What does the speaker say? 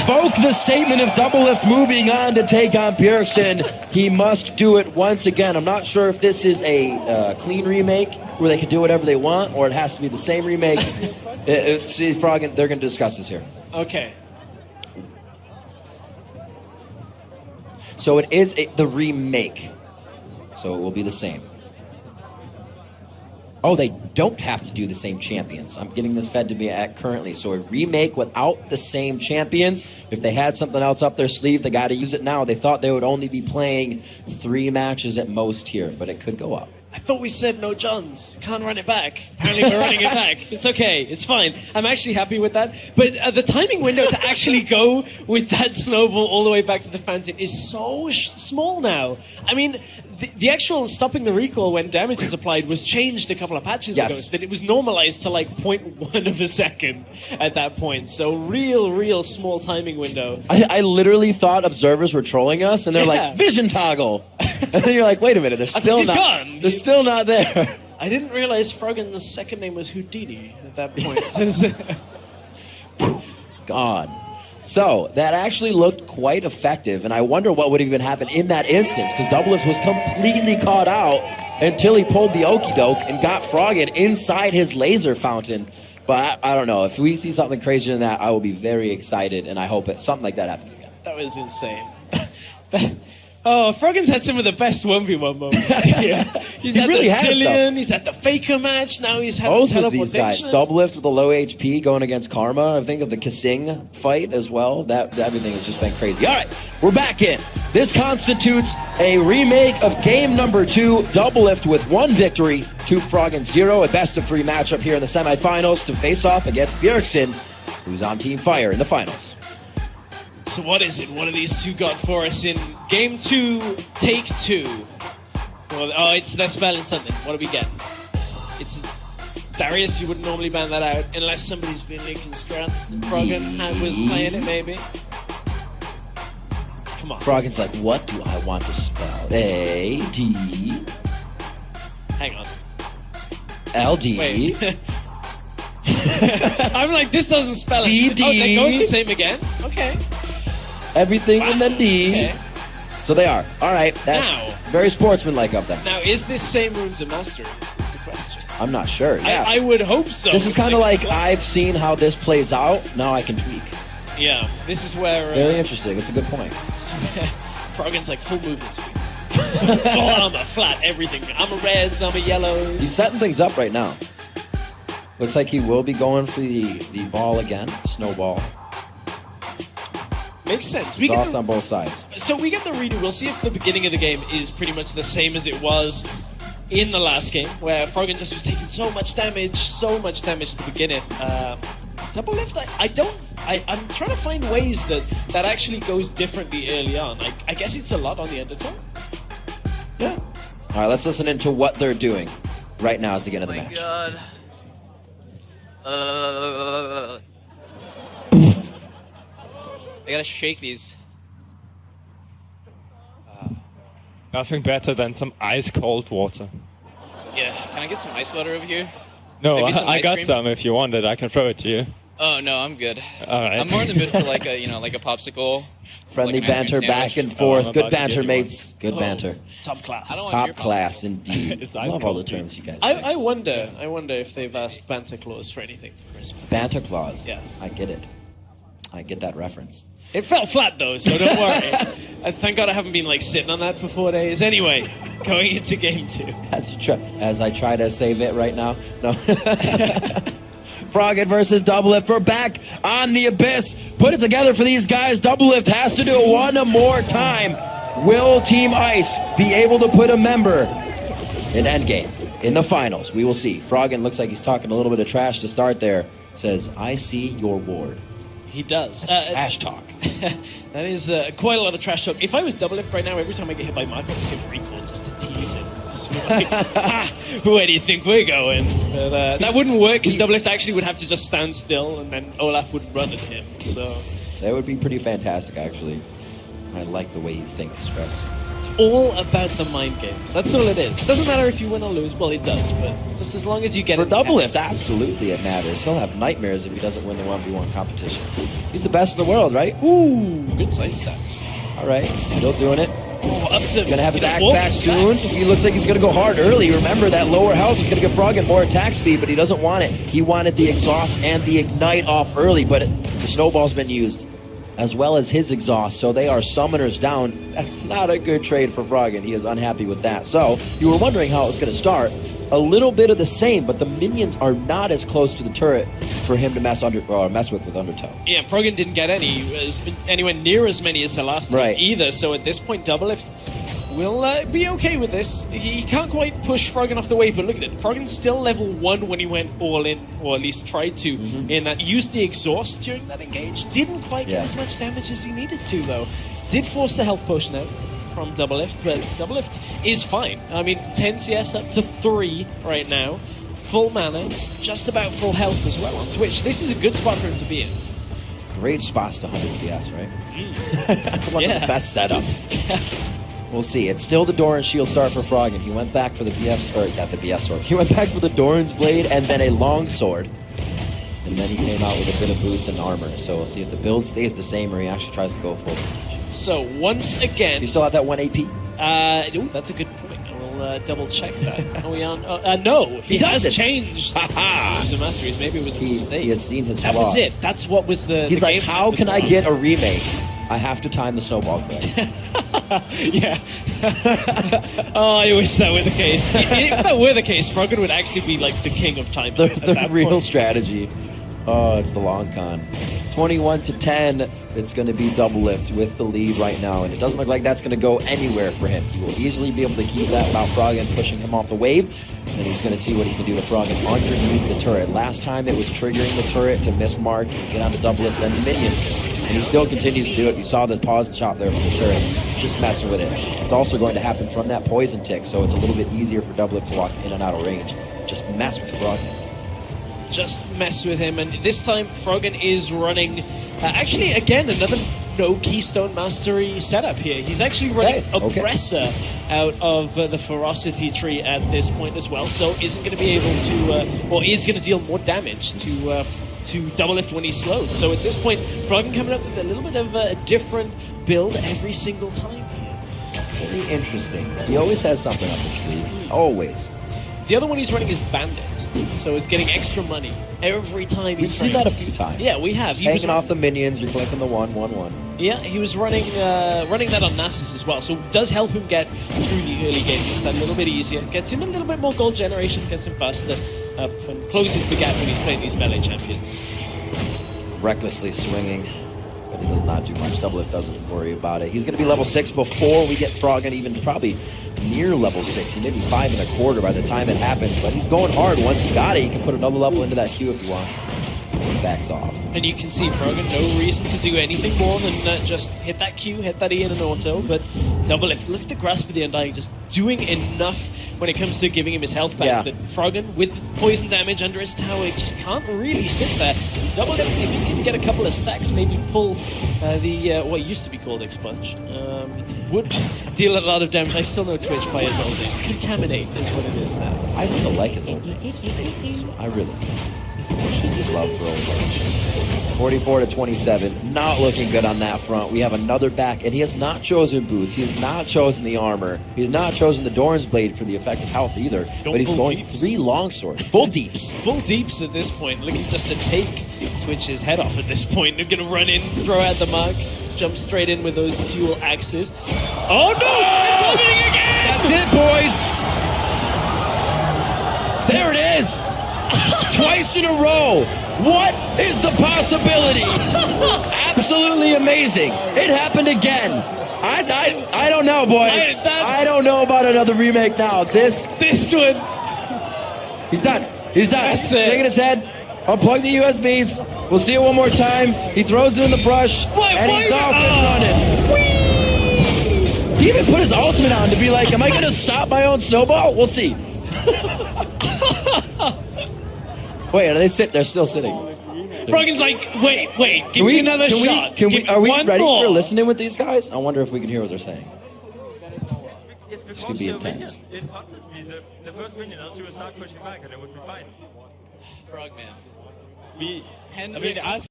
invoke the statement of Doublelift moving on to take on Bjergsen. He must do it once again. I'm not sure if this is a clean remake where they can do whatever they want, or it has to be the same remake. See, Froggen, they're going to discuss this here. Okay. So it is the remake. So it will be the same. Oh, they don't have to do the same champions. I'm getting this fed to me at currently. So a remake without the same champions. If they had something else up their sleeve, they got to use it now. They thought they would only be playing 3 matches at most here, but it could go up. I thought we said no Johns. Can't run it back. Apparently we're running it back. It's okay. It's fine. I'm actually happy with that. But the timing window to actually go with that snowball all the way back to the fountain is so small now. I mean, the actual stopping the recall when damage is applied was changed a couple of patches ago. So that it was normalized to like 0.1 of a second at that point. So real small timing window. I literally thought observers were trolling us, and they're like, vision toggle. And then you're like, wait a minute, they're still not. Gone. They're still not there. I didn't realize Froggen's second name was Houdini at that point. Gone. So that actually looked quite effective, and I wonder what would even happen in that instance, because Doublelift was completely caught out until he pulled the okie doke and got Froggen inside his laser fountain. But I don't know. If we see something crazier than that, I will be very excited, and I hope something like that happens again. That was insane. Oh, Froggen's had some of the best 1v1 moments here. He's had really the has, Zillion, he's had the Faker match, now he's had both the of these guys. Doublelift with a low HP going against Karma. I think of the kaSing fight as well. That everything has just been crazy. All right, we're back in. This constitutes a remake of game number 2. Doublelift with 1 victory, 2 Froggen 0. A best-of-3 matchup here in the semifinals to face off against Bjergsen, who's on Team Fire in the finals. So what is it? What have these two got for us in game 2, take 2? Well, it's let's balance something. What do we get? It's Dyrus. You wouldn't normally ban that out unless somebody's been linking strats. Froggen was playing it, maybe. Come on. Froggen's like, what do I want to spell? A-D. Hang on. L-D. Wait. I'm like, this doesn't spell it. B-D. Oh, they're going the same again? Okay. Everything in the D. Okay. So they are. All right. That's very sportsmanlike of them. Now, is this same runes of Masters? Is the question. I'm not sure. Yeah. I would hope so. This is kind of like, I've seen how this plays out. Now I can tweak. Yeah. This is where... very interesting. It's a good point. Froggen's like full movement speed. Full armor, flat, everything. I'm a reds, I'm a yellows. He's setting things up right now. Looks like he will be going for the ball again. Snowball. Makes sense. We get on both sides. So we get the redo. We'll see if the beginning of the game is pretty much the same as it was in the last game, where Froggen just was taking so much damage to the beginning. Doublelift, I'm trying to find ways that actually goes differently early on. I guess it's a lot on the undertone. Yeah. All right, let's listen into what they're doing right now as they get into the match. God. I gotta shake these. Nothing better than some ice cold water. Yeah, can I get some ice water over here? No, I got cream? some if you want it. I can throw it to you. Oh no, I'm good. All right. I'm more in the mood for like a like a popsicle. Friendly like an ice banter cream back sandwich. and forth. I'm Good about to banter, get you mates. Good banter. Top class. I don't want Top your class popsicle. indeed. It's I ice love all the cold, terms you guys I wonder if they've asked Banter Claus for anything for Christmas. Banter clause. Yes. I get it. I get that reference. It fell flat though, so don't worry. Thank God I haven't been like sitting on that for 4 days. Anyway, going into game 2. As I try to save it right now. No. Froggen versus Doublelift. We're back on the Abyss. Put it together for these guys. Doublelift has to do it one more time. Will Team Ice be able to put a member in endgame in the finals? We will see. Froggen looks like he's talking a little bit of trash to start there. Says, I see your ward. He does. Trash talk. That is quite a lot of trash talk. If I was Doublelift right now, every time I get hit by Mark, I'd just hit recall just to tease him. Just be like, where do you think we're going? But, that wouldn't work because Doublelift actually would have to just stand still and then Olaf would run at him. So that would be pretty fantastic, actually. I like the way you think, Stress. It's all about the mind games. That's all it is. It doesn't matter if you win or lose. Well, it does, but just as long as you get For it. Doublelift, absolutely it matters. He'll have nightmares if he doesn't win the 1v1 competition. He's the best in the world, right? Ooh, good side step. All right, still doing it. Oh, up to Gonna have a back soon. He looks like he's gonna go hard early. Remember, that lower health is gonna give Froggen more attack speed, but he doesn't want it. He wanted the exhaust and the ignite off early, but the snowball's been used, as well as his exhaust, so they are summoners down. That's not a good trade for Froggen. He is unhappy with that. So, you were wondering how it was gonna start. A little bit of the same, but the minions are not as close to the turret for him to mess with Undertow. Yeah, Froggen didn't get anywhere near as many as the last time either, so at this point, Doublelift will be okay with this. He can't quite push Froggen off the wave, but look at it. Froggen's still level 1 when he went all in, or at least tried to, in that. Used the exhaust during that engage. Didn't quite get as much damage as he needed to, though. Did force the health potion out from Doublelift, but Doublelift is fine. I mean, 10 CS up to 3 right now. Full mana, just about full health as well on Twitch. This is a good spot for him to be in. Great spots to 100 CS, right? One of the best setups. We'll see. It's still the Doran shield start for Froggen. He went back for the BF, or not the BF sword. He went back for the Doran's blade and then a long sword. And then he came out with a bit of boots and armor. So we'll see if the build stays the same or he actually tries to go full. So once again, you still have that 1 AP? Ooh, that's a good point. I will double check that. Are we on? No, he has changed. His masteries. Maybe it was a mistake. He has seen his flaw. That was it. That's what was the. He's the like, game how can I get a remake? I have to time the snowball correct. Yeah. Oh, I wish that were the case. If that were the case, Froggen would actually be like the king of time. The real strategy. Oh, it's the long con. 21-10. It's going to be Doublelift with the lead right now, and it doesn't look like that's going to go anywhere for him. He will easily be able to keep that without Froggen pushing him off the wave, and he's going to see what he can do to Froggen underneath the turret. Last time it was triggering the turret to mismark and get onto Doublelift, then the minions, and he still continues to do it. You saw the pause shot there from the turret. It's just messing with it. It's also going to happen from that poison tick, so it's a little bit easier for Doublelift to walk in and out of range. Just mess with Froggen. Just mess with him, and this time Froggen is running actually again another no keystone mastery setup here. He's actually running Oppressor out of the ferocity tree at this point as well, so isn't going to be able to or is going to deal more damage to Doublelift when he's slowed. So at this point, Froggen coming up with a little bit of a different build every single time. Very interesting. He always has something up his sleeve. Always. The other one he's running is Bandit, so it's getting extra money every time. We've seen that a few times. Yeah, we have. He hanging off the minions, you're collecting the 1-1-1. Yeah, he was running that on Nasus as well, so it does help him get through the early game. Makes that a little bit easier, gets him a little bit more gold generation, gets him faster up, and closes the gap when he's playing these melee champions. Recklessly swinging, but he does not do much. Doublelift doesn't worry about it. He's going to be level 6 before we get Froggen even probably near level 6. He may be 5 1/4 by the time it happens, but he's going hard. Once he got it, he can put another level into that queue if he wants. He backs off. And you can see Froggen, no reason to do anything more than just hit that Q, hit that E in an auto, but Doublelift, look at the grasp of the Undying, just doing enough when it comes to giving him his health back. Yeah. But Froggen, with poison damage under his tower, just can't really sit there. Doublelift, if he can get a couple of stacks, maybe pull what used to be called Expunge, would deal a lot of damage. I still know Twitch by his old names. Contaminate is what it is now. I still like his old names. I really do. Just love for old names. 44-27. Not looking good on that front. We have another back, and he has not chosen boots. He has not chosen the armor. He has not chosen the Doran's blade for the effective health either. But he's going deeps. 3 longsword. Full deeps. Full deeps at this point. Looking just to take Twitch's head off at this point. They're going to run in, throw out the mark, jump straight in with those dual axes. Oh no! It's opening again! That's it, boys! There it is! Twice in a row! What is the possibility? Absolutely amazing! It happened again! I don't know, boys. I don't know about another remake now. This one. He's done. He's done. That's it. Shaking his head. Unplug the USBs. We'll see it one more time. He throws it in the brush, and he's off and running. Whee! He even put his ultimate on to be like, am I going to stop my own snowball? We'll see. Wait, are they they're still sitting. Froggen's like, wait, give me another shot. Are we ready more. for listening with these guys? I wonder if we can hear what they're saying. This could be intense. It punches me the first minion, else you will start pushing back and it would be fine. Frogman. We, And I mean, we- us